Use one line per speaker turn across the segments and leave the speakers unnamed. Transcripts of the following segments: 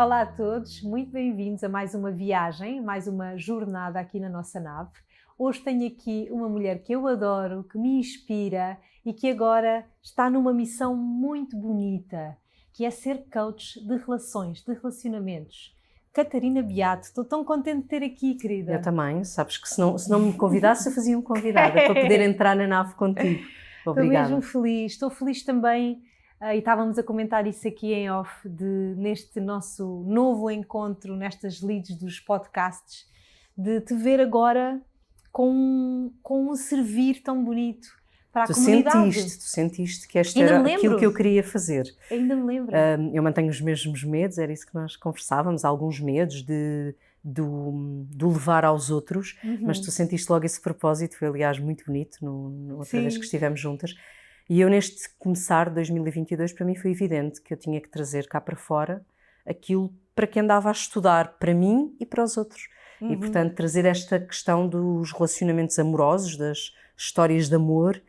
Olá a todos, muito bem-vindos a mais uma viagem, mais uma jornada aqui na nossa nave. Hoje tenho aqui uma mulher que eu adoro, que me inspira e que agora está numa missão muito bonita, que é ser coach de relações, de relacionamentos. Catarina Beato, estou tão contente de ter aqui, querida.
Eu também, sabes que se não me convidasse, eu fazia-me convidada para poder entrar na nave contigo. Obrigada.
Estou mesmo feliz, estou feliz também, e estávamos a comentar isso aqui em off, neste nosso novo encontro, nestas leads dos podcasts, de te ver agora com um servir tão bonito para a comunidade.
Tu sentiste que esta era aquilo que eu queria fazer.
Ainda me lembro.
Eu mantenho os mesmos medos, era isso que nós conversávamos, alguns medos do levar aos outros, mas tu sentiste logo esse propósito, foi aliás muito bonito, outra vez que estivemos juntas. E eu neste começar de 2022, para mim foi evidente que eu tinha que trazer cá para fora aquilo para que andava a estudar, para mim e para os outros. E portanto trazer esta questão dos relacionamentos amorosos, das histórias de amor,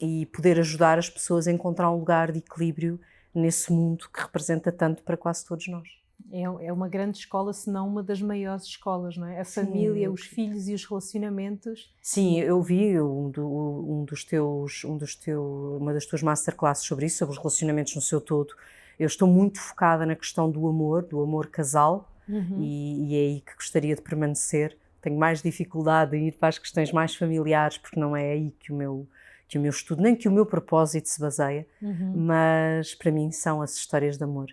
e poder ajudar as pessoas a encontrar um lugar de equilíbrio nesse mundo que representa tanto para quase todos nós.
É uma grande escola, se não uma das maiores escolas, não é? A família, os filhos e os relacionamentos.
Sim, eu vi uma das tuas masterclasses sobre isso, sobre os relacionamentos no seu todo. Eu estou muito focada na questão do amor casal, e é aí que gostaria de permanecer. Tenho mais dificuldade em ir para as questões mais familiares, porque não é aí que o meu estudo, nem que o meu propósito se baseia, mas para mim são as histórias de amor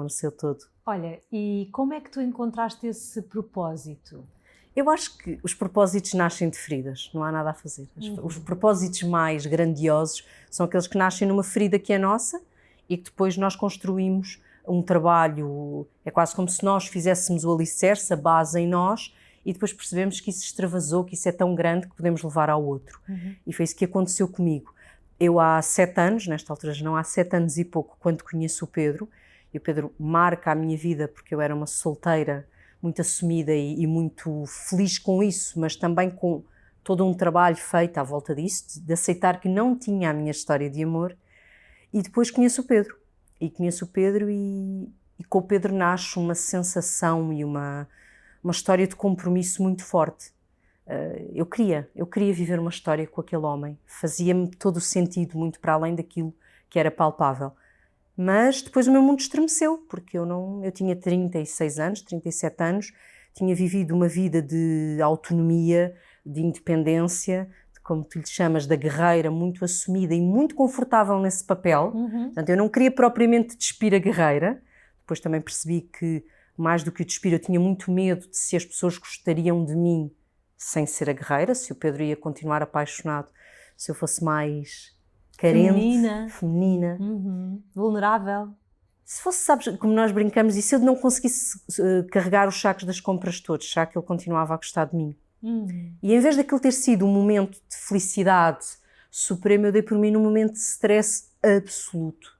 no seu todo.
Olha, e como é que tu encontraste esse propósito?
Eu acho que os propósitos nascem de feridas, não há nada a fazer. Os propósitos mais grandiosos são aqueles que nascem numa ferida que é nossa e que depois nós construímos um trabalho, é quase como se nós fizéssemos o alicerce, a base em nós, e depois percebemos que isso extravasou, que isso é tão grande que podemos levar ao outro. E foi isso que aconteceu comigo. Eu há 7 anos, nesta altura já não há 7 anos e pouco, quando conheço o Pedro, e o Pedro marca a minha vida porque eu era uma solteira muito assumida e muito feliz com isso, mas também com todo um trabalho feito à volta disso, de aceitar que não tinha a minha história de amor, e depois conheço o Pedro. E com o Pedro nasce uma sensação e uma história de compromisso muito forte. Eu queria viver uma história com aquele homem, fazia-me todo o sentido, muito para além daquilo que era palpável. Mas depois o meu mundo estremeceu, porque eu tinha 36 anos, 37 anos, tinha vivido uma vida de autonomia, de independência, de, como tu lhe chamas, da guerreira, muito assumida e muito confortável nesse papel. Portanto, eu não queria propriamente despir a guerreira. Depois também percebi que, mais do que o despir, eu tinha muito medo de se as pessoas gostariam de mim sem ser a guerreira, se o Pedro ia continuar apaixonado, se eu fosse mais carente, feminina.
Vulnerável.
Se fosse, sabes, como nós brincamos, e se eu não conseguisse carregar os sacos das compras todos, será que ele continuava a gostar de mim? E em vez daquilo ter sido um momento de felicidade suprema, eu dei por mim num momento de stress absoluto,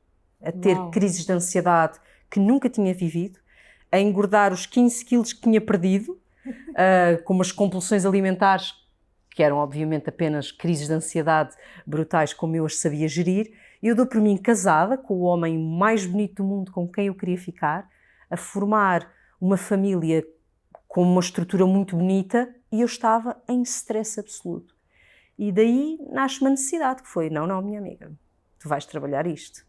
a ter crises de ansiedade que nunca tinha vivido, a engordar os 15 quilos que tinha perdido, com umas compulsões alimentares que eram obviamente apenas crises de ansiedade brutais, como eu as sabia gerir. Eu dou por mim casada com o homem mais bonito do mundo com quem eu queria ficar, a formar uma família com uma estrutura muito bonita, e eu estava em stress absoluto. E daí nasce uma necessidade, que foi, não, minha amiga, tu vais trabalhar isto.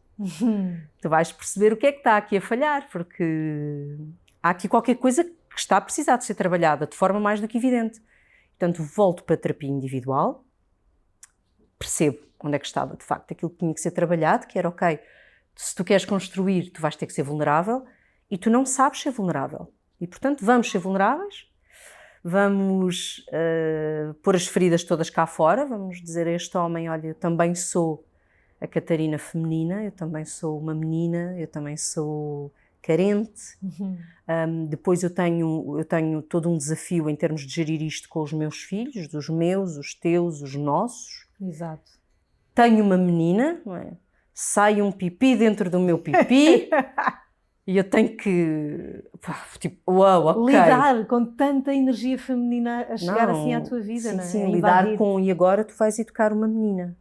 Tu vais perceber o que é que está aqui a falhar, porque há aqui qualquer coisa que está a precisar de ser trabalhada de forma mais do que evidente. Portanto, volto para a terapia individual, percebo onde é que estava, de facto, aquilo que tinha que ser trabalhado, que era, ok, se tu queres construir, tu vais ter que ser vulnerável, e tu não sabes ser vulnerável. E, portanto, vamos ser vulneráveis, vamos pôr as feridas todas cá fora, vamos dizer a este homem, olha, eu também sou a Catarina feminina, eu também sou uma menina, eu também sou carente. Depois eu tenho todo um desafio em termos de gerir isto com os meus filhos, dos meus, os teus, os nossos.
Exato.
Tenho uma menina, não é? Sai um pipi dentro do meu pipi e eu tenho que, tipo, uau, ok.
Lidar com tanta energia feminina a chegar assim à tua vida, não é?
Sim, lidar com, e agora tu vais educar uma menina.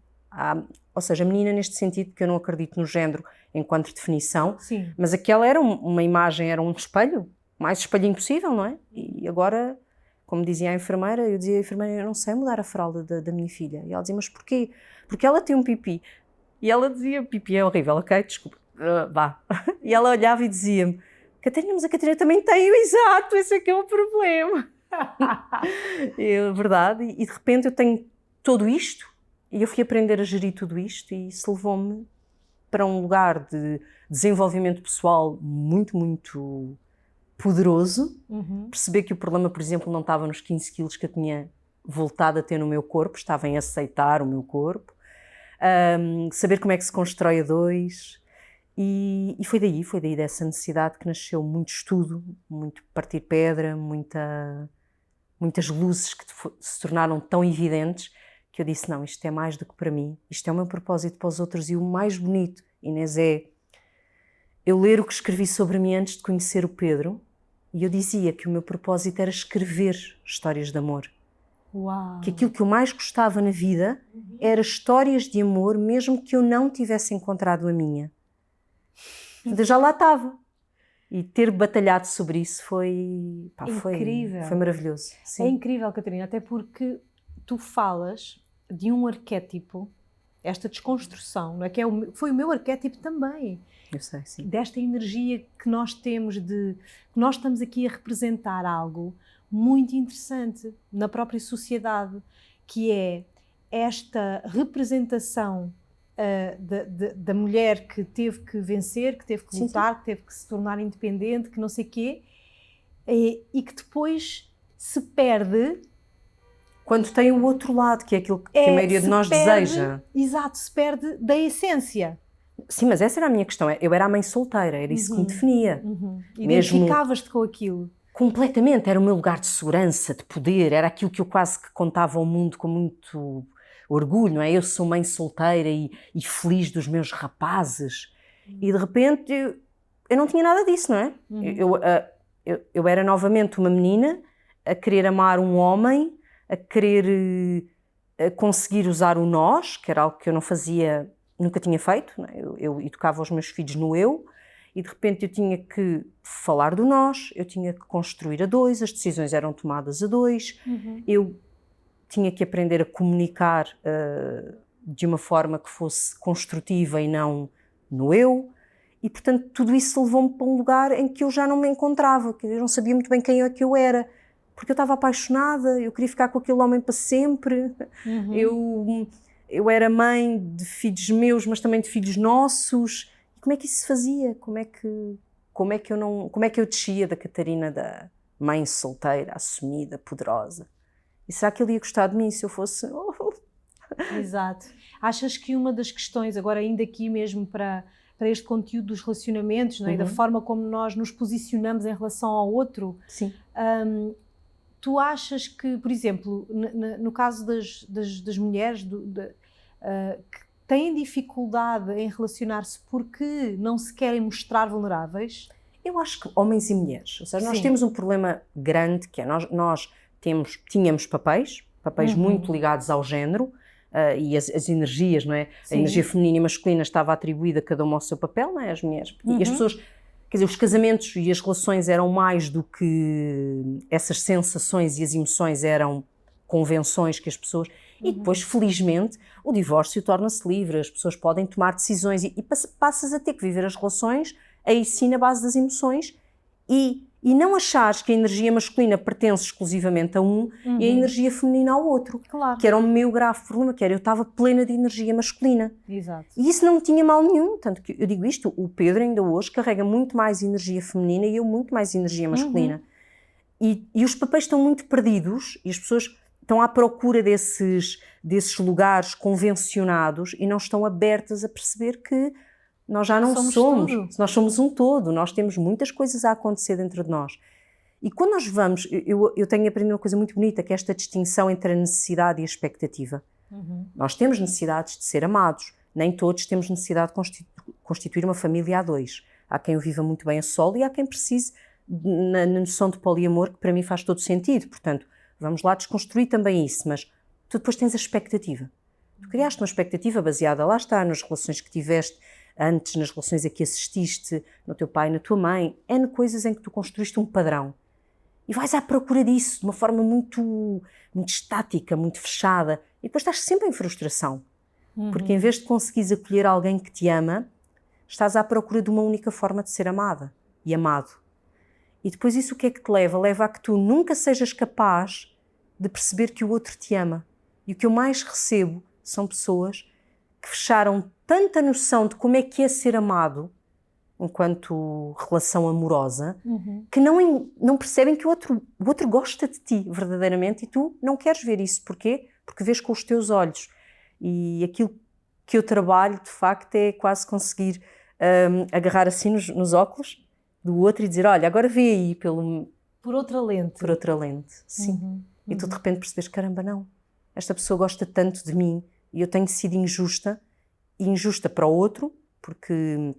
Ou seja, a menina neste sentido, porque eu não acredito no género enquanto definição,
Sim.
mas aquela era uma imagem, era um espelho, o mais espelhinho possível, não é? E agora, como dizia a enfermeira, eu dizia à enfermeira, eu não sei mudar a fralda da minha filha. E ela dizia, mas porquê? Porque ela tem um pipi. E ela dizia, pipi é horrível, ok? Desculpa, vá. E ela olhava e dizia-me, Catarina, mas a Catarina também tem, exato, esse é que é o problema. É verdade, e de repente eu tenho tudo isto, e eu fui aprender a gerir tudo isto, e isso levou-me para um lugar de desenvolvimento pessoal muito, muito poderoso. Perceber que o problema, por exemplo, não estava nos 15 quilos que eu tinha voltado a ter no meu corpo, estava em aceitar o meu corpo, saber como é que se constrói a dois, e foi daí dessa necessidade que nasceu muito estudo, muito partir pedra, muitas luzes que se tornaram tão evidentes que eu disse, não, isto é mais do que para mim, isto é o meu propósito para os outros. E o mais bonito, Inês, é eu ler o que escrevi sobre mim antes de conhecer o Pedro, e eu dizia que o meu propósito era escrever histórias de amor.
Uau.
Que aquilo que eu mais gostava na vida era histórias de amor, mesmo que eu não tivesse encontrado a minha. Eu já lá estava. E ter batalhado sobre isso foi
incrível.
Foi maravilhoso. Sim.
É incrível, Catarina, até porque tu falas de um arquétipo, esta desconstrução, não é? Foi o meu arquétipo também.
Eu sei, sim.
Desta energia que nós temos que nós estamos aqui a representar algo muito interessante na própria sociedade, que é esta representação da mulher que teve que vencer, que teve que lutar, que teve que se tornar independente, que não sei quê, e que depois se perde
quando tem o outro lado, que é aquilo que a maioria de nós deseja.
Exato, se perde da essência.
Sim, mas essa era a minha questão. Eu era a mãe solteira, era isso que me definia.
Identificavas-te com aquilo?
Completamente, era o meu lugar de segurança, de poder, era aquilo que eu quase que contava ao mundo com muito orgulho, não é? Eu sou mãe solteira e feliz dos meus rapazes. E de repente eu não tinha nada disso, não é? Eu era novamente uma menina a querer amar um homem, a querer conseguir usar o nós, que era algo que eu não fazia, nunca tinha feito, não é? Eu educava os meus filhos no eu, e de repente eu tinha que falar do nós, eu tinha que construir a dois, as decisões eram tomadas a dois, eu tinha que aprender a comunicar de uma forma que fosse construtiva e não no eu, e portanto tudo isso levou-me para um lugar em que eu já não me encontrava, que eu não sabia muito bem quem é que eu era, porque eu estava apaixonada, eu queria ficar com aquele homem para sempre, eu era mãe de filhos meus, mas também de filhos nossos. E como é que isso se fazia? Como é que eu descia da Catarina, da mãe solteira, assumida, poderosa? E será que ele ia gostar de mim se eu fosse...
Exato. Achas que uma das questões, agora ainda aqui mesmo para este conteúdo dos relacionamentos, não é? Da forma como nós nos posicionamos em relação ao outro,
sim.
Tu achas que, por exemplo, no caso das mulheres que têm dificuldade em relacionar-se porque não se querem mostrar vulneráveis?
Eu acho que homens e mulheres, ou seja, nós temos um problema grande, que é nós tínhamos papéis muito ligados ao género, e as energias, não é? Sim. A energia feminina e masculina estava atribuída cada uma ao seu papel, não é? As mulheres. E as pessoas, quer dizer, os casamentos e as relações eram mais do que essas sensações, e as emoções eram convenções que as pessoas... E depois, felizmente, o divórcio torna-se livre, as pessoas podem tomar decisões e passas a ter que viver as relações aí sim na base das emoções, e não achares que a energia masculina pertence exclusivamente a um e a energia feminina ao outro.
Claro.
Que era o meu grave problema, que era eu estava plena de energia masculina.
Exato.
E isso não me tinha mal nenhum, tanto que eu digo isto, o Pedro ainda hoje carrega muito mais energia feminina e eu muito mais energia masculina. E os papéis estão muito perdidos e as pessoas estão à procura desses lugares convencionados e não estão abertas a perceber que nós já não somos, nós somos um todo, nós temos muitas coisas a acontecer dentro de nós. E quando nós vamos, eu tenho aprendido uma coisa muito bonita, que é esta distinção entre a necessidade e a expectativa. Nós temos necessidades de ser amados, nem todos temos necessidade de constituir uma família a dois. Há quem o viva muito bem a solo e há quem precise, na noção de poliamor, que para mim faz todo sentido. Portanto, vamos lá desconstruir também isso, mas tu depois tens a expectativa. Tu criaste uma expectativa baseada, lá está, nas relações que tiveste antes, nas relações a que assististe, no teu pai, na tua mãe, N coisas em que tu construíste um padrão. E vais à procura disso de uma forma muito estática, muito fechada. E depois estás sempre em frustração. Porque em vez de conseguires acolher alguém que te ama, estás à procura de uma única forma de ser amada e amado. E depois isso o que é que te leva? Leva a que tu nunca sejas capaz de perceber que o outro te ama. E o que eu mais recebo são pessoas que fecharam tanta noção de como é que é ser amado, enquanto relação amorosa, que não percebem que o outro gosta de ti verdadeiramente e tu não queres ver isso. Porquê? Porque vês com os teus olhos. E aquilo que eu trabalho, de facto, é quase conseguir agarrar assim nos óculos do outro e dizer, olha, agora vê aí
por outra lente.
Por outra lente, sim. E tu de repente percebes, caramba, não. Esta pessoa gosta tanto de mim e eu tenho sido injusta, e injusta para o outro, porque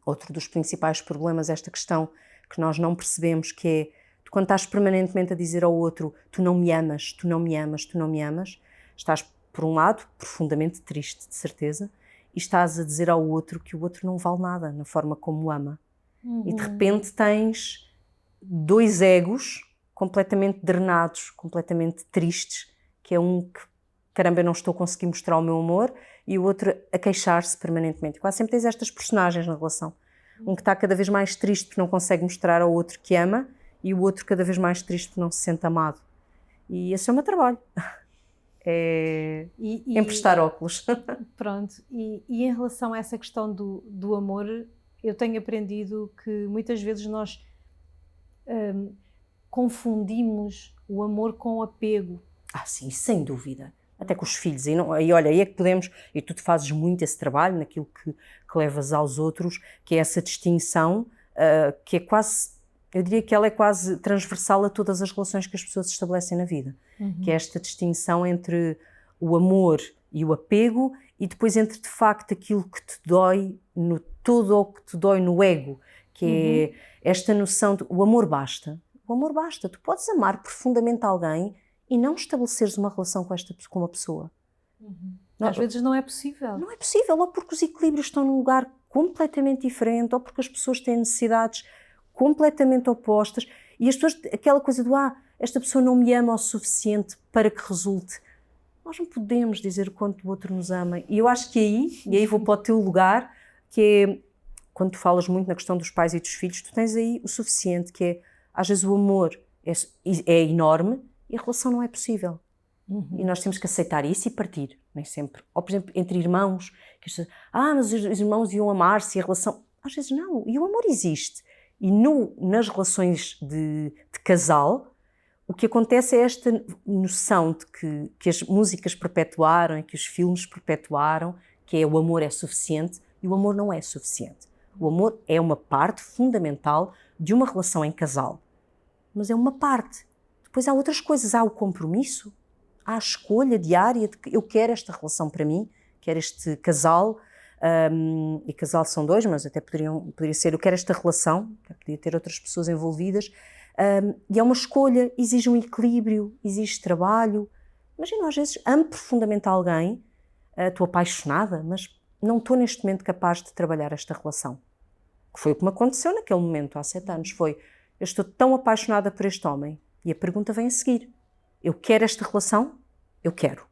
outro dos principais problemas é esta questão que nós não percebemos, que é, tu quando estás permanentemente a dizer ao outro, tu não me amas, tu não me amas, tu não me amas, estás, por um lado, profundamente triste, de certeza, e estás a dizer ao outro que o outro não vale nada na forma como o ama. E de repente tens dois egos completamente drenados, completamente tristes, que é um que, caramba, eu não estou a conseguir mostrar o meu amor, e o outro a queixar-se permanentemente. E quase sempre tens estas personagens na relação. Um que está cada vez mais triste porque não consegue mostrar ao outro que ama, e o outro cada vez mais triste porque não se sente amado. E esse é o meu trabalho. É emprestar óculos.
Pronto. E em relação a essa questão do amor, eu tenho aprendido que muitas vezes nós confundimos o amor com o apego.
Sim, sem dúvida. Até com os filhos. E olha, aí é que podemos, e tu te fazes muito esse trabalho naquilo que levas aos outros, que é essa distinção, que é quase, eu diria que ela é quase transversal a todas as relações que as pessoas estabelecem na vida. Que é esta distinção entre o amor e o apego, e depois entre, de facto, aquilo que te dói no todo ou que te dói no ego, que é esta noção de o amor basta. O amor basta. Tu podes amar profundamente alguém e não estabeleceres uma relação com uma pessoa.
Às vezes não é possível.
Não é possível, ou porque os equilíbrios estão num lugar completamente diferente, ou porque as pessoas têm necessidades completamente opostas, e as pessoas, aquela coisa do esta pessoa não me ama o suficiente para que resulte. Nós não podemos dizer o quanto o outro nos ama. E eu acho que aí vou para o teu lugar, que é, quando tu falas muito na questão dos pais e dos filhos, tu tens aí o suficiente, que é, às vezes o amor é enorme, e a relação não é possível. E nós temos que aceitar isso e partir, nem sempre. Ou, por exemplo, entre irmãos, mas os irmãos iam amar-se e a relação... Às vezes não, e o amor existe. E nas relações de casal, o que acontece é esta noção de que as músicas perpetuaram e que os filmes perpetuaram, que é o amor é suficiente, e o amor não é suficiente. O amor é uma parte fundamental de uma relação em casal. Mas é uma parte. Depois há outras coisas, há o compromisso, há a escolha diária de que eu quero esta relação para mim, quero este casal, e casal são dois, mas até poderia ser, eu quero esta relação, podia ter outras pessoas envolvidas, e é uma escolha, exige um equilíbrio, exige trabalho. Imagina, às vezes amo profundamente alguém, estou apaixonada, mas não estou neste momento capaz de trabalhar esta relação. Que foi o que me aconteceu naquele momento, há 7 anos, eu estou tão apaixonada por este homem. E a pergunta vem a seguir. Eu quero esta relação? Eu quero.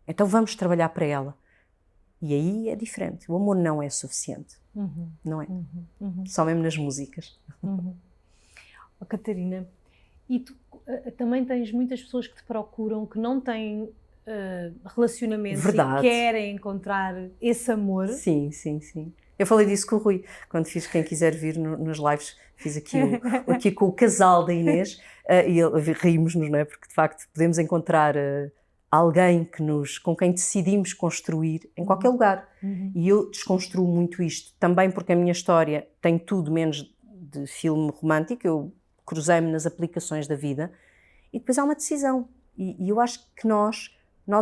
Então vamos trabalhar para ela. E aí é diferente. O amor não é suficiente. Não é? Só mesmo nas músicas.
Catarina, e tu também tens muitas pessoas que te procuram que não têm relacionamentos e querem encontrar esse amor.
Sim. Eu falei disso com o Rui, quando fiz Quem Quiser Vir nos lives, fiz aqui com o casal da Inês, e rimos-nos, não é? Porque de facto podemos encontrar alguém com quem decidimos construir em qualquer lugar. E eu desconstruo muito isto, também porque a minha história tem tudo menos de filme romântico, eu cruzei-me nas aplicações da vida, e depois há uma decisão. E eu acho que nós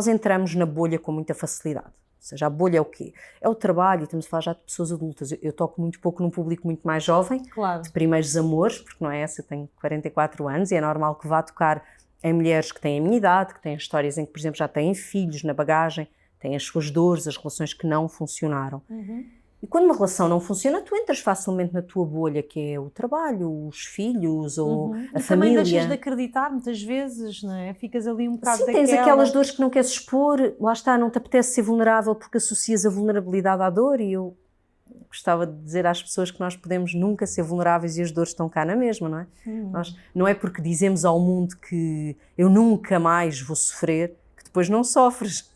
entramos na bolha com muita facilidade. Ou seja, a bolha é o quê? É o trabalho, e estamos a falar já de pessoas adultas. Eu toco muito pouco num público muito mais jovem,
claro,
de primeiros amores, porque não é essa, eu tenho 44 anos e é normal que vá tocar em mulheres que têm a minha idade, que têm histórias em que, por exemplo, já têm filhos na bagagem, tem as suas dores, as relações que não funcionaram. E quando uma relação não funciona, tu entras facilmente na tua bolha, que é o trabalho, os filhos ou a
e
família.
também deixas de acreditar muitas vezes, não é? Ficas ali um bocado
Sim, tens aquelas dores que não queres expor, lá está, não te apetece ser vulnerável porque associas a vulnerabilidade à dor, e eu gostava de dizer às pessoas que nós podemos nunca ser vulneráveis e as dores estão cá na mesma, não é? Não é porque dizemos ao mundo que eu nunca mais vou sofrer, que depois não sofres.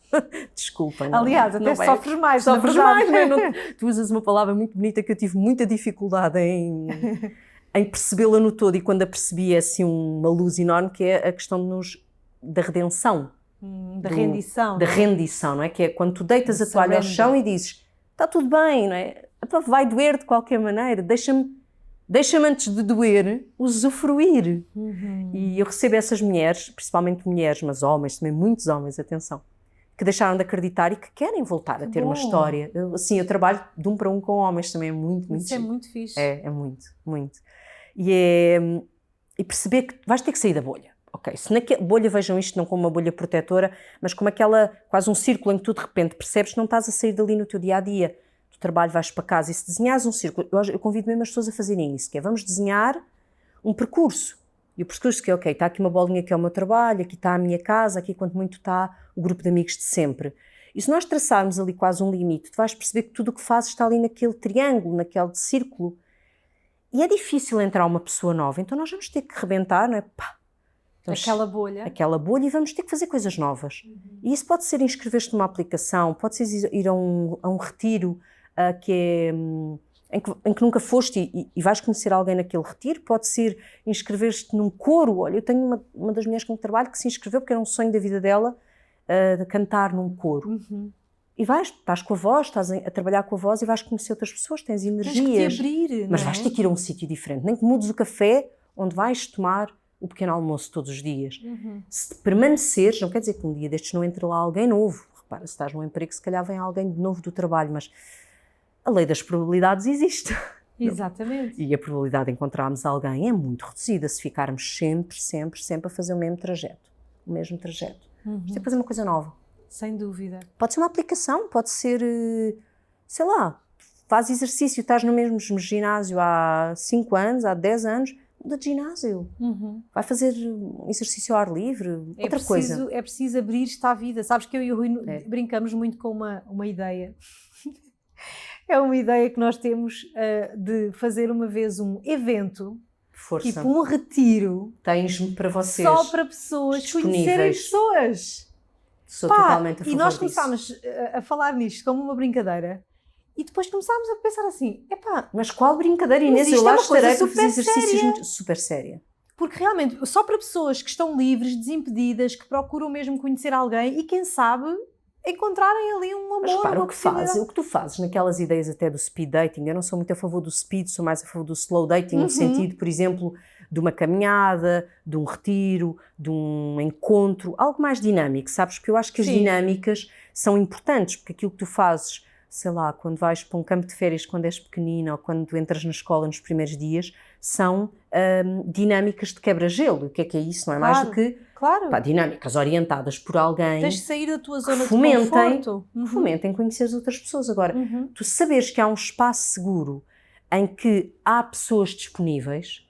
Desculpa.
Aliás, até sofres mais,
sofres mais, não é? Não, tu usas uma palavra muito bonita que eu tive muita dificuldade em percebê-la no todo, e quando a percebi é assim uma luz enorme, que é a questão da redenção.
Da rendição.
Da rendição, não é? Que é quando tu deitas a toalha ao chão e dizes, está tudo bem, não é? Vai doer de qualquer maneira, deixa-me antes de doer, usufruir. E eu recebo essas mulheres, principalmente mulheres, mas homens, também muitos homens, atenção, que deixaram de acreditar e que querem voltar a ter uma história. Eu trabalho de um para um com homens, também é muito, muito.
Isso é muito fixe.
É muito, muito. E perceber que vais ter que sair da bolha. Ok, se na bolha, vejam isto não como uma bolha protetora, mas como quase um círculo em que tu de repente percebes que não estás a sair dali no teu dia-a-dia. Do trabalho vais para casa e se desenhares um círculo, eu convido mesmo as pessoas a fazerem isso, que é vamos desenhar um percurso. E o percurso que é, ok, está aqui uma bolinha que é o meu trabalho, aqui está a minha casa, aqui quanto muito está o grupo de amigos de sempre. E se nós traçarmos ali quase um limite, tu vais perceber que tudo o que fazes está ali naquele triângulo, naquele círculo. E é difícil entrar uma pessoa nova, então nós vamos ter que rebentar, não é? Pá,
aquela bolha.
Aquela bolha, e vamos ter que fazer coisas novas. E isso pode ser inscrever-te numa aplicação, pode ser ir a um retiro em que nunca foste e vais conhecer alguém naquele retiro, pode ser inscrever-te num coro. Olha, eu tenho uma das mulheres com que trabalho que se inscreveu porque era um sonho da vida dela, de cantar num coro. E estás com a voz, estás a trabalhar com a voz e vais conhecer outras pessoas, tens energias.
Tens que te abrir,
mas vais ter que ir a um sítio diferente, nem que mudes o café onde vais tomar o pequeno almoço todos os dias. Se permaneceres, não quer dizer que um dia destes não entre lá alguém novo. Repara, se estás num emprego, se calhar vem alguém de novo do trabalho, mas a lei das probabilidades existe.
Exatamente.
E a probabilidade de encontrarmos alguém é muito reduzida se ficarmos sempre a fazer o mesmo trajeto. O mesmo trajeto. Temos que fazer uma coisa nova.
Sem dúvida.
Pode ser uma aplicação, pode ser, sei lá, faz exercício, estás no mesmo ginásio há 5 anos, há 10 anos, muda de ginásio. Vai fazer exercício ao ar livre, outra coisa.
É preciso abrir-te à vida. Sabes que eu e o Rui brincamos muito com uma ideia. É uma ideia que nós temos de fazer uma vez um evento, tipo um retiro.
Tens-me para vocês.
Só para pessoas conhecerem pessoas.
Sou totalmente a favor
e nós
disso.
começámos a falar nisto como uma brincadeira e depois começámos a pensar assim,
mas qual brincadeira, Inês? Eu lá estarei para fazer exercícios
muito
super séria.
Porque realmente, só para pessoas que estão livres, desimpedidas, que procuram mesmo conhecer alguém e quem sabe encontrarem ali um amor.
Mas repara, o que tu fazes naquelas ideias até do speed dating, eu não sou muito a favor do speed, sou mais a favor do slow dating, no sentido, por exemplo, de uma caminhada, de um retiro, de um encontro, algo mais dinâmico, sabes? Porque eu acho que as dinâmicas são importantes, porque aquilo que tu fazes, sei lá, quando vais para um campo de férias quando és pequenina ou quando tu entras na escola nos primeiros dias, são dinâmicas de quebra-gelo. O que é isso? Não é mais do que dinâmicas orientadas por alguém.
Tens de sair da tua zona de conforto.
Fomentem conhecer as outras pessoas. Agora, tu saberes que há um espaço seguro em que há pessoas disponíveis,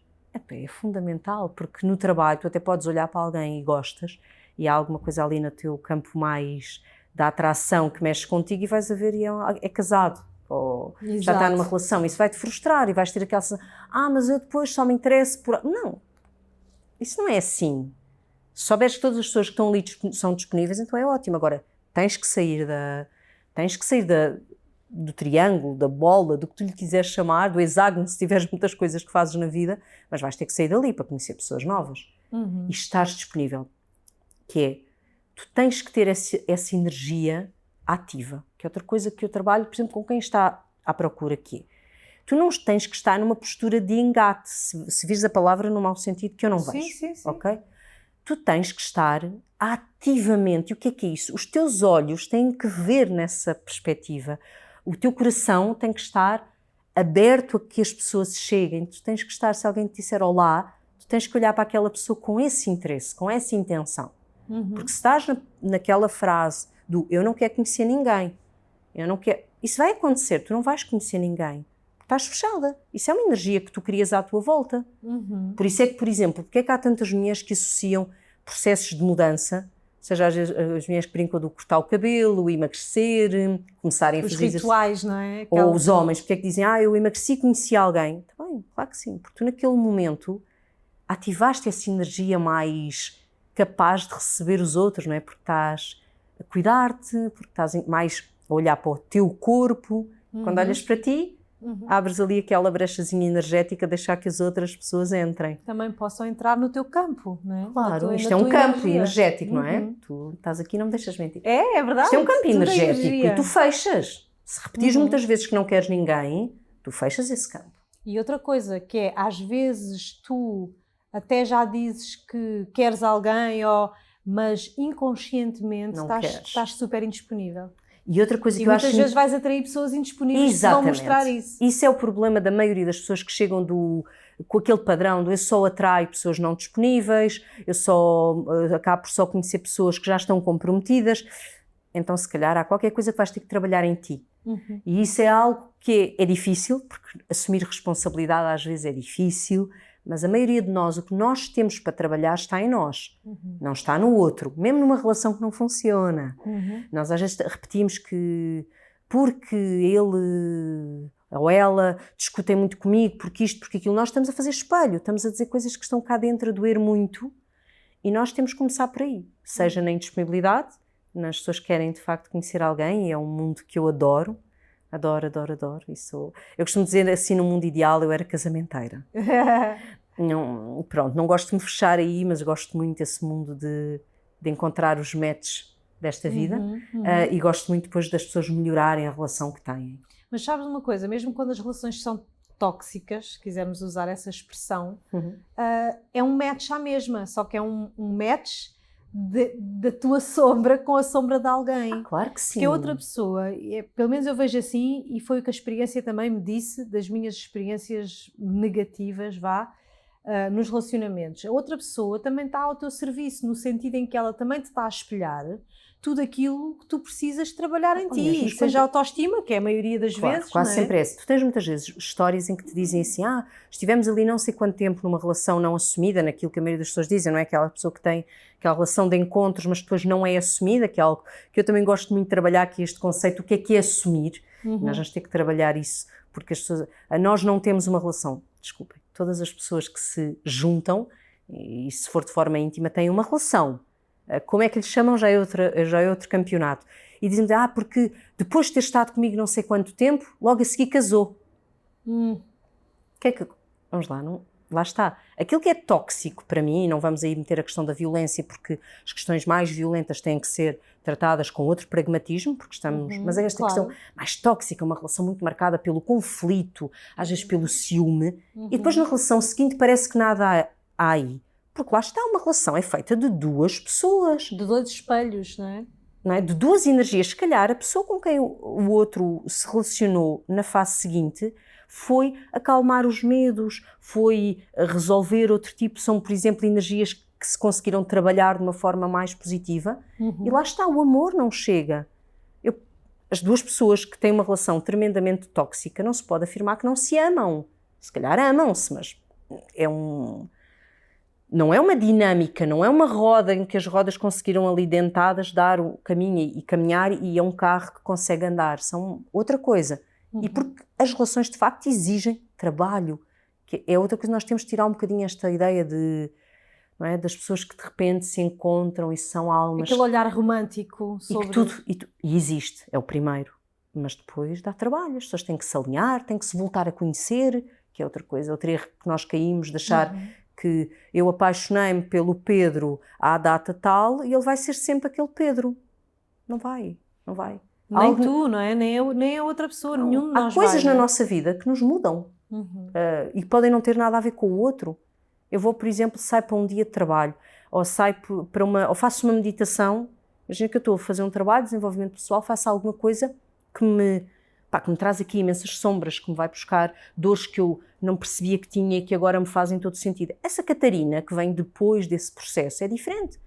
é fundamental, porque no trabalho tu até podes olhar para alguém e gostas, e há alguma coisa ali no teu campo mais da atração que mexe contigo e vais a ver e é casado, ou já está numa relação, isso vai-te frustrar e vais ter aquela sensação, mas eu depois só me interesso por... Não, isso não é assim. Se souberes que todas as pessoas que estão ali são disponíveis, então é ótimo. Agora, tens que sair do triângulo, da bola, do que tu lhe quiseres chamar, do hexágono, se tiveres muitas coisas que fazes na vida, mas vais ter que sair dali para conhecer pessoas novas. E estares disponível, que é, tu tens que ter essa energia ativa, que é outra coisa que eu trabalho, por exemplo, com quem está à procura, que é, tu não tens que estar numa postura de engate, se vires a palavra no mau sentido, que eu não vejo,
sim.
ok? Tu tens que estar ativamente, e o que é isso? Os teus olhos têm que ver nessa perspectiva, o teu coração tem que estar aberto a que as pessoas cheguem, tu tens que estar, se alguém te disser olá, tu tens que olhar para aquela pessoa com esse interesse, com essa intenção. Porque se estás naquela frase do eu não quero conhecer ninguém, eu não quero... Isso vai acontecer, tu não vais conhecer ninguém. Estás fechada. Isso é uma energia que tu crias à tua volta. Por isso é que, por exemplo, porque é que há tantas mulheres que associam processos de mudança, seja as mulheres que brincam do cortar o cabelo, emagrecer, começarem a fazer...
Os rituais, não é?
Ou os homens, porque é que dizem, eu emagreci e conheci alguém. Está bem, claro que sim, porque tu naquele momento ativaste essa energia mais capaz de receber os outros, não é? Porque estás a cuidar-te, porque estás mais a olhar para o teu corpo. Quando olhas para ti, abres ali aquela brechazinha energética, deixar que as outras pessoas entrem.
Também possam entrar no teu campo, não é?
Claro, isto é um campo energético, não é? Tu estás aqui, não me deixas mentir.
É verdade.
Isto é um campo energético e tu fechas. Se repetires muitas vezes que não queres ninguém, tu fechas esse campo.
E outra coisa que é, às vezes tu até já dizes que queres alguém, mas inconscientemente estás super indisponível.
E outra coisa que eu
muitas vezes vais atrair pessoas indisponíveis que vão mostrar isso.
Isso é o problema da maioria das pessoas que chegam com aquele padrão do eu só atraio pessoas não disponíveis, acabo por só conhecer pessoas que já estão comprometidas. Então, se calhar, há qualquer coisa que vais ter que trabalhar em ti. E isso é algo que é difícil, porque assumir responsabilidade às vezes é difícil, mas a maioria de nós, o que nós temos para trabalhar está em nós, não está no outro, mesmo numa relação que não funciona. Nós às vezes repetimos que porque ele ou ela discutem muito comigo, porque isto, porque aquilo, nós estamos a fazer espelho, estamos a dizer coisas que estão cá dentro a doer muito e nós temos que começar por aí, seja na indisponibilidade, nas pessoas que querem de facto conhecer alguém, e é um mundo que eu adoro. Adoro. Eu costumo dizer assim, no mundo ideal eu era casamenteira. Não gosto de me fechar aí, mas gosto muito desse mundo de encontrar os matches desta vida e gosto muito depois das pessoas melhorarem a relação que têm.
Mas sabes uma coisa, mesmo quando as relações são tóxicas, se quisermos usar essa expressão, é um match à mesma, só que é um match da tua sombra com a sombra de alguém.
Claro que sim.
Que a outra pessoa, pelo menos eu vejo assim, e foi o que a experiência também me disse, das minhas experiências negativas, nos relacionamentos. A outra pessoa também está ao teu serviço, no sentido em que ela também te está a espelhar tudo aquilo que tu precisas trabalhar em ti, seja a autoestima, que é a maioria das vezes.
Quase sempre é. Tu tens muitas vezes histórias em que te dizem assim, estivemos ali não sei quanto tempo numa relação não assumida, naquilo que a maioria das pessoas dizem, não é? Aquela pessoa que tem aquela relação de encontros, mas depois não é assumida, que é algo que eu também gosto muito de trabalhar aqui, este conceito, o que é assumir. Nós vamos ter que trabalhar isso, porque nós não temos uma relação, desculpem, todas as pessoas que se juntam, e se for de forma íntima, têm uma relação. Como é que lhes chamam? Já é outro campeonato. E dizem-me, porque depois de ter estado comigo não sei quanto tempo, logo a seguir casou. Que é que... Vamos lá, não... Lá está. Aquilo que é tóxico para mim, e não vamos aí meter a questão da violência, porque as questões mais violentas têm que ser tratadas com outro pragmatismo, porque estamos... Mas é esta questão mais tóxica, uma relação muito marcada pelo conflito, às vezes pelo ciúme, e depois na relação seguinte parece que nada há aí. Porque lá está, uma relação é feita de duas pessoas.
De dois espelhos, não é?
Não é? De duas energias. Se calhar a pessoa com quem o outro se relacionou na fase seguinte foi acalmar os medos, foi resolver outro tipo, são, por exemplo, energias que se conseguiram trabalhar de uma forma mais positiva. E lá está, o amor não chega. As duas pessoas que têm uma relação tremendamente tóxica, não se pode afirmar que não se amam. Se calhar amam-se, mas não é uma dinâmica, não é uma roda em que as rodas conseguiram ali dentadas dar o caminho e caminhar, e é um carro que consegue andar, são outra coisa. E porque as relações de facto exigem trabalho, que é outra coisa. Nós temos de tirar um bocadinho esta ideia não é, das pessoas que de repente se encontram e são almas...
Aquele olhar romântico sobre...
E existe, é o primeiro, mas depois dá trabalho, as pessoas têm que se alinhar, têm que se voltar a conhecer, que é outra coisa, outro erro que nós caímos de achar... que eu apaixonei-me pelo Pedro à data tal e ele vai ser sempre aquele Pedro. Não vai.
Nem tu, não é? Nem a outra pessoa, nenhum de nós.
Há coisas na nossa vida que nos mudam e podem não ter nada a ver com o outro. Eu vou, por exemplo, saio para um dia de trabalho, ou ou faço uma meditação. Imagina que eu estou a fazer um trabalho de desenvolvimento pessoal, faço alguma coisa que me traz aqui imensas sombras, que me vai buscar dores que eu não percebia que tinha e que agora me fazem todo sentido. Essa Catarina que vem depois desse processo é diferente.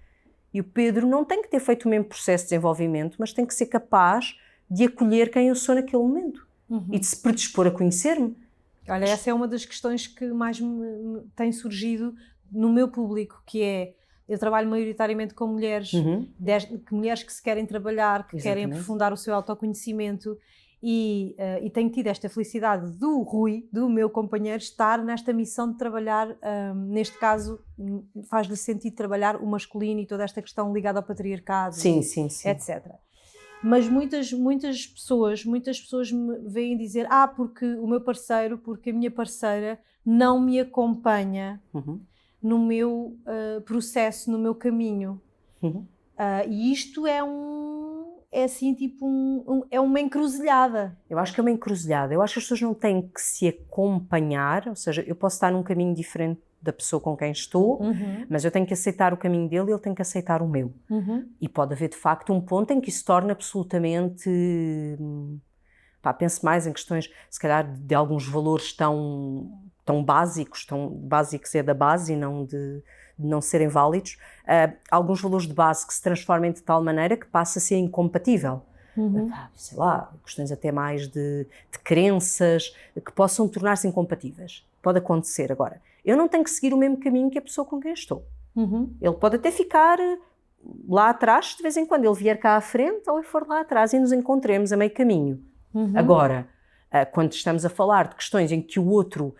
E o Pedro não tem que ter feito o mesmo processo de desenvolvimento, mas tem que ser capaz de acolher quem eu sou naquele momento e de se predispor a conhecer-me.
Olha, essa é uma das questões que mais me tem surgido no meu público, que é, eu trabalho maioritariamente com mulheres, mulheres que se querem trabalhar, que querem aprofundar o seu autoconhecimento, e tenho tido esta felicidade do Rui, do meu companheiro, estar nesta missão de trabalhar, neste caso faz-lhe sentido trabalhar o masculino e toda esta questão ligada ao patriarcado,
sim.
etc. Mas muitas pessoas me veem dizer, porque o meu parceiro, porque a minha parceira não me acompanha no meu processo, no meu caminho. E isto é assim, tipo, é uma encruzilhada.
Eu acho que é uma encruzilhada. Eu acho que as pessoas não têm que se acompanhar, ou seja, eu posso estar num caminho diferente da pessoa com quem estou, mas eu tenho que aceitar o caminho dele e ele tem que aceitar o meu. E pode haver, de facto, um ponto em que isso se torna absolutamente... pense mais em questões, se calhar, de alguns valores tão básicos é da base e não de não serem válidos, alguns valores de base que se transformem de tal maneira que passa a ser incompatível. Sei lá, questões até mais de crenças que possam tornar-se incompatíveis. Pode acontecer. Agora, eu não tenho que seguir o mesmo caminho que a pessoa com quem estou. Ele pode até ficar lá atrás, de vez em quando ele vier cá à frente, ou eu for lá atrás e nos encontremos a meio caminho. Agora, quando estamos a falar de questões em que o outro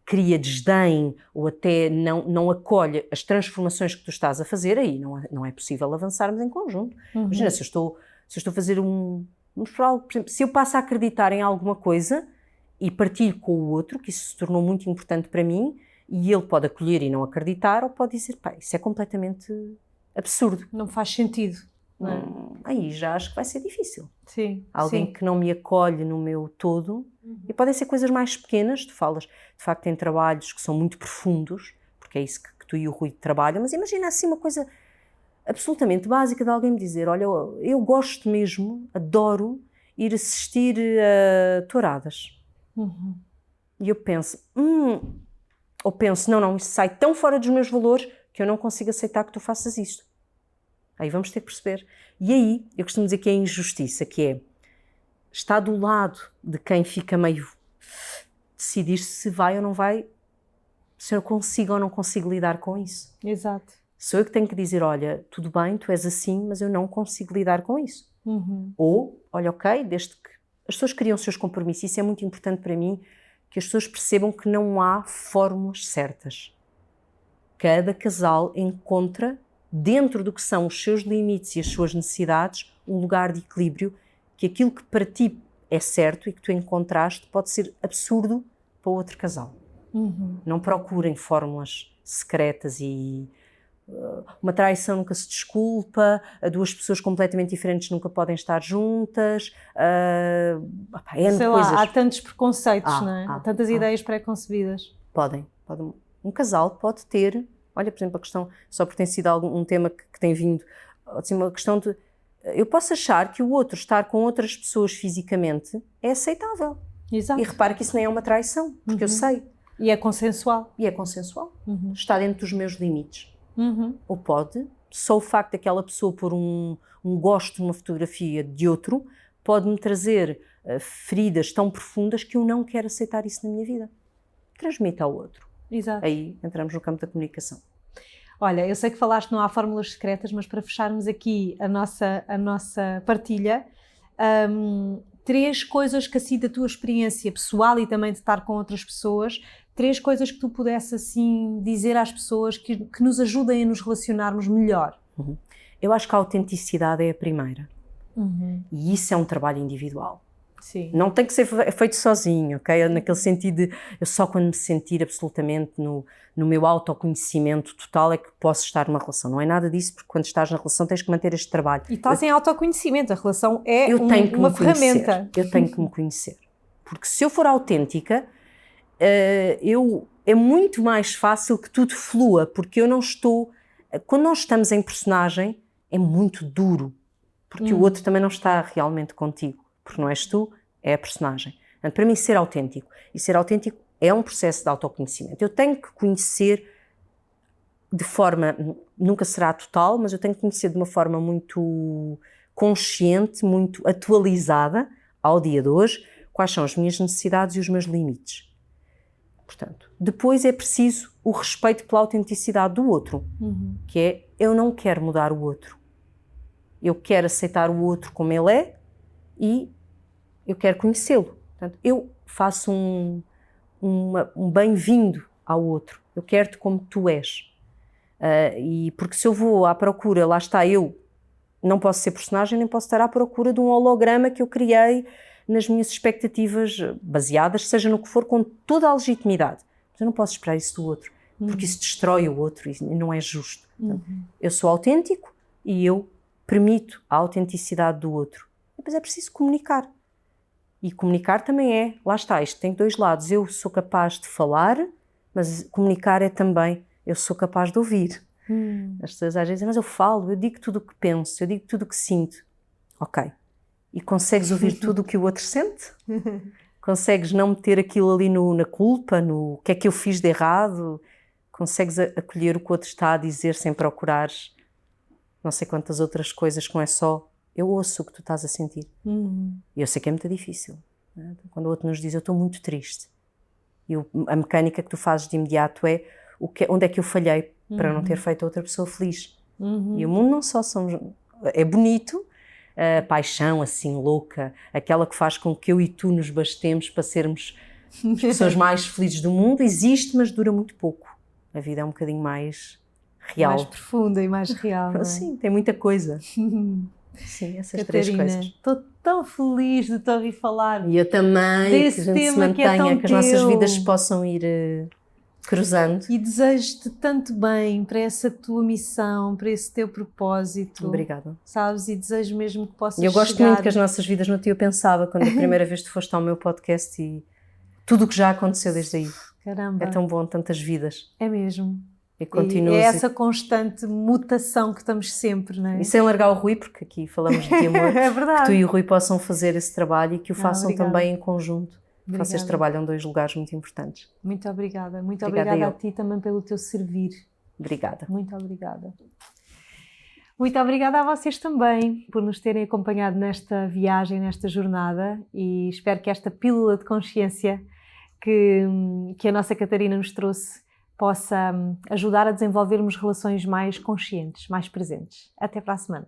cria desdém ou até não acolhe as transformações que tu estás a fazer, aí não é possível avançarmos em conjunto. Imagina, se eu estou a fazer por exemplo, se eu passo a acreditar em alguma coisa e partilho com o outro, que isso se tornou muito importante para mim, e ele pode acolher e não acreditar, ou pode dizer, isso é completamente absurdo.
Não faz sentido.
Aí já acho que vai ser difícil.
Sim.
Alguém que não me acolhe no meu todo, e podem ser coisas mais pequenas, tu falas, de facto tem trabalhos que são muito profundos, porque é isso que tu e o Rui trabalham, mas imagina assim uma coisa absolutamente básica de alguém me dizer, olha, eu gosto mesmo, adoro ir assistir a touradas. E eu penso, ou penso, não, isso sai tão fora dos meus valores que eu não consigo aceitar que tu faças isto. Aí vamos ter que perceber. E aí, eu costumo dizer que é injustiça, que é, está do lado de quem fica meio decidir se vai ou não vai, se eu consigo ou não consigo lidar com isso.
Exato.
Sou eu que tenho que dizer, olha, tudo bem, tu és assim, mas eu não consigo lidar com isso. Ou, olha, ok, desde que as pessoas criam os seus compromissos, isso é muito importante para mim, que as pessoas percebam que não há fórmulas certas. Cada casal encontra, dentro do que são os seus limites e as suas necessidades, um lugar de equilíbrio, que aquilo que para ti é certo e que tu encontraste pode ser absurdo para outro casal. Não procurem fórmulas secretas e uma traição nunca se desculpa, duas pessoas completamente diferentes nunca podem estar juntas,
sei lá, há tantos preconceitos, não é? Há tantas ideias pré-concebidas.
Podem. Um casal pode ter, olha, por exemplo, a questão, só porque tem sido um tema que tem vindo, assim, uma questão de, eu posso achar que o outro estar com outras pessoas fisicamente é aceitável.
Exato.
E repara que isso nem é uma traição, porque eu sei.
E é consensual.
Está dentro dos meus limites. Ou pode, só o facto daquela pessoa pôr um gosto numa fotografia de outro, pode-me trazer feridas tão profundas que eu não quero aceitar isso na minha vida. Transmita ao outro.
Exato.
Aí entramos no campo da comunicação.
Olha, eu sei que falaste não há fórmulas secretas, mas para fecharmos aqui a nossa partilha, 3 coisas que assim da tua experiência pessoal e também de estar com outras pessoas, 3 coisas que tu pudesse assim dizer às pessoas que nos ajudem a nos relacionarmos melhor.
Eu acho que a autenticidade é a primeira. E isso é um trabalho individual.
Sim.
Não tem que ser feito sozinho, ok? Naquele sentido de, eu só quando me sentir absolutamente no meu autoconhecimento total é que posso estar numa relação. Não é nada disso, porque quando estás na relação tens que manter este trabalho.
E estás em autoconhecimento, a relação é uma ferramenta.
Eu tenho que me conhecer. Porque se eu for autêntica, é muito mais fácil que tudo flua, porque eu não estou... Quando nós estamos em personagem, é muito duro, porque o outro também não está realmente contigo. Porque não és tu, é a personagem. Portanto, para mim, ser autêntico. E ser autêntico é um processo de autoconhecimento. Eu tenho que conhecer de forma nunca será total, mas eu tenho que conhecer de uma forma muito consciente, muito atualizada ao dia de hoje, quais são as minhas necessidades e os meus limites. Portanto, depois é preciso o respeito pela autenticidade do outro, que é, eu não quero mudar o outro. Eu quero aceitar o outro como ele é e eu quero conhecê-lo. Portanto, eu faço um bem-vindo ao outro. Eu quero-te como tu és. E porque se eu vou à procura, lá está eu, não posso ser personagem, nem posso estar à procura de um holograma que eu criei nas minhas expectativas baseadas, seja no que for, com toda a legitimidade. Mas eu não posso esperar isso do outro, porque isso destrói o outro e não é justo. Portanto, eu sou autêntico e eu permito a autenticidade do outro. Depois é preciso comunicar. E comunicar também é, lá está, isto tem dois lados. Eu sou capaz de falar, mas comunicar é também, eu sou capaz de ouvir. As pessoas às vezes dizem, mas eu falo, eu digo tudo o que penso, eu digo tudo o que sinto. Ok. E consegues ouvir tudo o que o outro sente? Consegues não meter aquilo ali na culpa, no que é que eu fiz de errado? Consegues acolher o que o outro está a dizer sem procurares não sei quantas outras coisas que não é só eu ouço o que tu estás a sentir. E eu sei que é muito difícil. Né? Quando o outro nos diz, eu estou muito triste. E a mecânica que tu fazes de imediato é onde é que eu falhei para não ter feito a outra pessoa feliz. E o mundo não só é bonito, a paixão assim louca, aquela que faz com que eu e tu nos bastemos para sermos as pessoas mais felizes do mundo, existe, mas dura muito pouco. A vida é um bocadinho mais real.
Mais profunda e mais real, não é?
Sim, tem muita coisa. Sim, essas
Catarina,
três coisas.
Estou tão feliz de te ouvir falar.
E eu também,
desse
que a gente se
tema que é
mantenha,
tão
que as nossas
teu.
vidas possam ir cruzando.
E desejo-te tanto bem para essa tua missão, para esse teu propósito.
Obrigada.
Sabes? E desejo mesmo que possas
Eu gosto
chegar...
muito que as nossas vidas no eu pensava, quando a primeira vez tu foste ao meu podcast e tudo o que já aconteceu desde aí.
Caramba.
É tão bom, tantas vidas.
É mesmo.
E continuas.
É essa constante mutação que estamos sempre, não é?
E sem largar o Rui, porque aqui falamos de amor.
É verdade.
Que tu e o Rui possam fazer esse trabalho e que o façam
obrigada.
também em conjunto.
Obrigada.
Vocês trabalham em dois lugares muito importantes.
Muito obrigada. Muito
Obrigada
obrigada a ti também pelo teu servir.
Obrigada.
Muito obrigada. Muito obrigada a vocês também por nos terem acompanhado nesta viagem, nesta jornada, e espero que esta pílula de consciência que a nossa Catarina nos trouxe possa ajudar a desenvolvermos relações mais conscientes, mais presentes. Até para a semana.